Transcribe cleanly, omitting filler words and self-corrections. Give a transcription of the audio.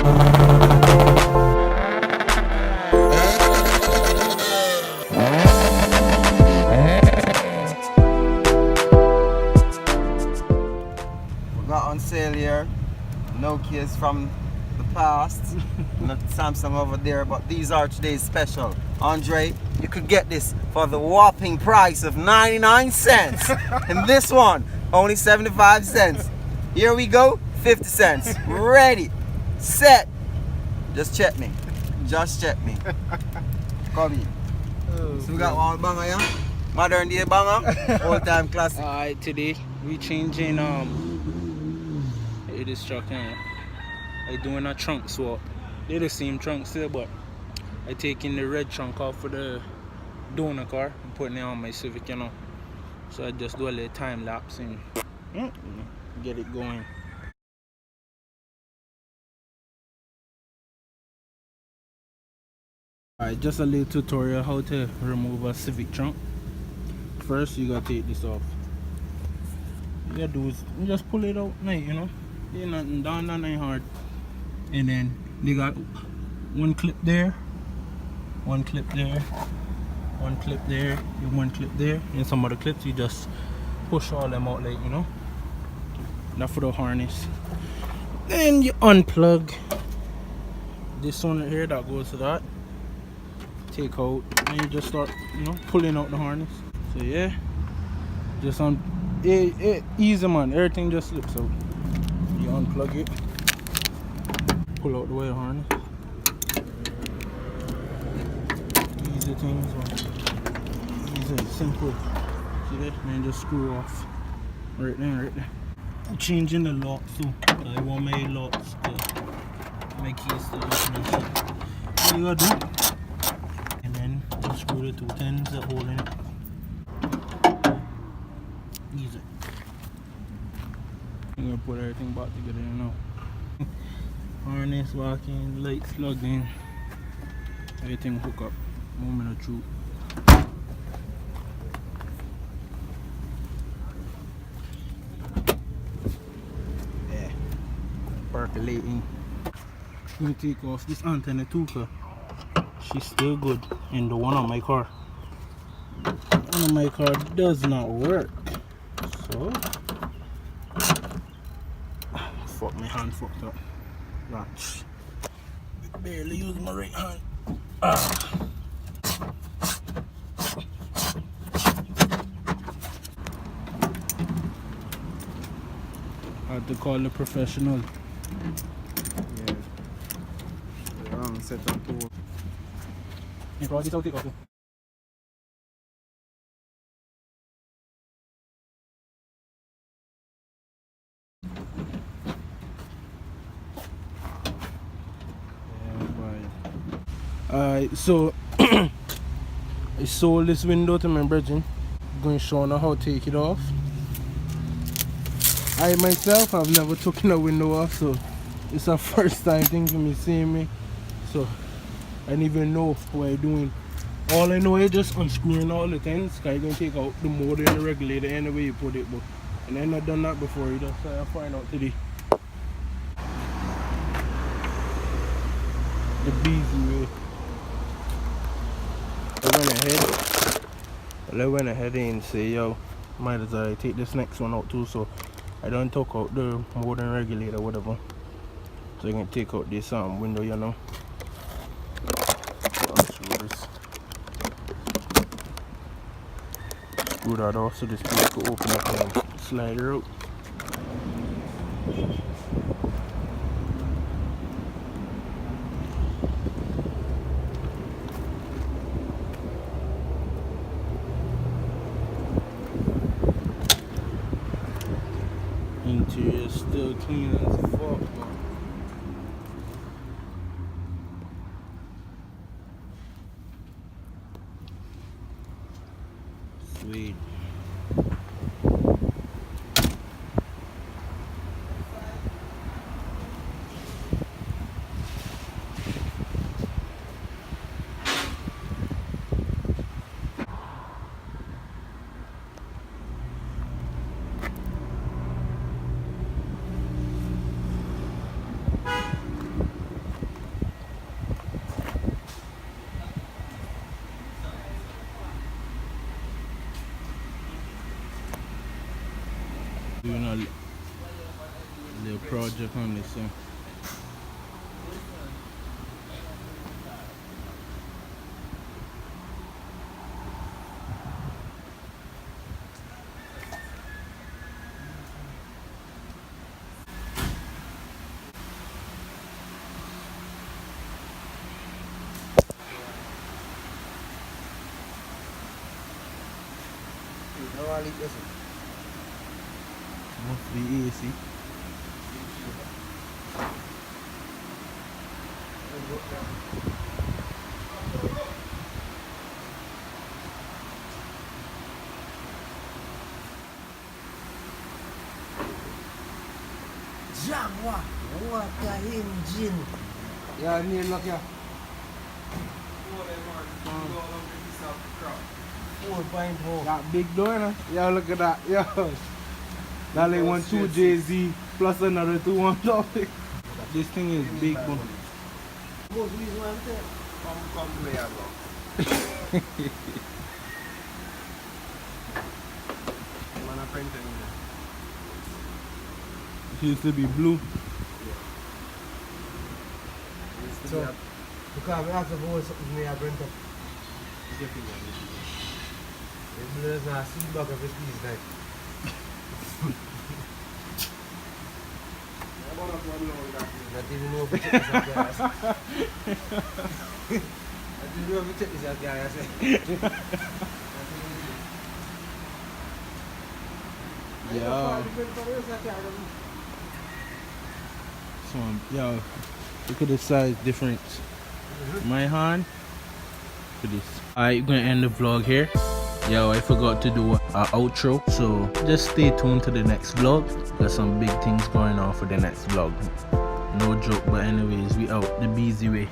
Got on sale here. Nokia's from the past. Not Samsung over there, but these are today's special. Andre, you could get this for the whopping price of 99 cents. And this one, only 75 cents. Here we go, 50 cents. Ready, set. Just check me. Just check me. Come in. So we got one banger, yeah? Modern day banger, old time classic. Alright, today we changing this truck now. I doing a trunk swap. They're the same trunk still, but I taking the red trunk off for the donor car and putting it on my Civic, you know. So I just do a little time lapse and get it going. Alright, just a little tutorial how to remove a Civic trunk. First you gotta take this off. You gotta do is you just pull it out nice, you know. Ain't nothing down, nothing hard. And then they got one clip there, one clip there, one clip there, and one clip there. And some other clips you just push all them out, like, you know. That's for the harness. Then you unplug this one right here that goes to that. Take out and you just start, you know, pulling out the harness. So yeah, just easy, man. Everything just slips out. You unplug it, pull out the wire harness. Easy things, man. Easy, simple. See that? And just screw off. Right there, right there. I'm changing the locks too. I want my locks to my keys to open and shut. What you gotta do? And then just screw the two tens that hold in it. Easy. I'm gonna put everything back together now. Harness walking, lights plugged in, everything hook up. Moment of truth. Yeah, percolating. I'm gonna take off this antenna too, cause she's still good. And the one on my car, does not work. So fuck, my hand fucked up. Right. Barely using my right hand. I had to call the professional. Yeah. Wrong setup too. You brought this out, take off. Alright, so I sold this window to my brethren. I'm going to show her how to take it off. I myself have never taken a window off, so it's a first time thing for me seeing me. So I don't even know what I'm doing. All I know is just unscrewing all the things, because you're going to take out the motor and the regulator anyway you put it. But and I've not done that before either, so I'll find out today. The Beezy way. I went ahead and say, yo, might as well take this next one out too. So I don't took out the motor and regulator, whatever. So I can take out this window, you know. Unscrew this. Screw that off so this piece could open up and slide her out. Interior still clean as fuck, man. Sweet. budget on this, so. Must be AC. Jaguar, what a engine. Yeah, near look here. 4.4. That big door, no? Yo, look at that. Yo. That like 1.2 JZ plus another 2 on top. This thing is big, bro. Most reason why I'm saying. Come play along. Man, I print it. It used to be blue. So, because I have to hold something near Brent up. It blurs now, see bug of his piece like. Not even know if it is that guy. I didn't know if it is that guy, I said. Yeah. So, yo, look at the size difference. My hand. Look at this. Alright, gonna end the vlog here. Yo, I forgot to do an outro, so just stay tuned to the next vlog. Got some big things going on for the next vlog. No joke, but anyways, we out the Beezy way.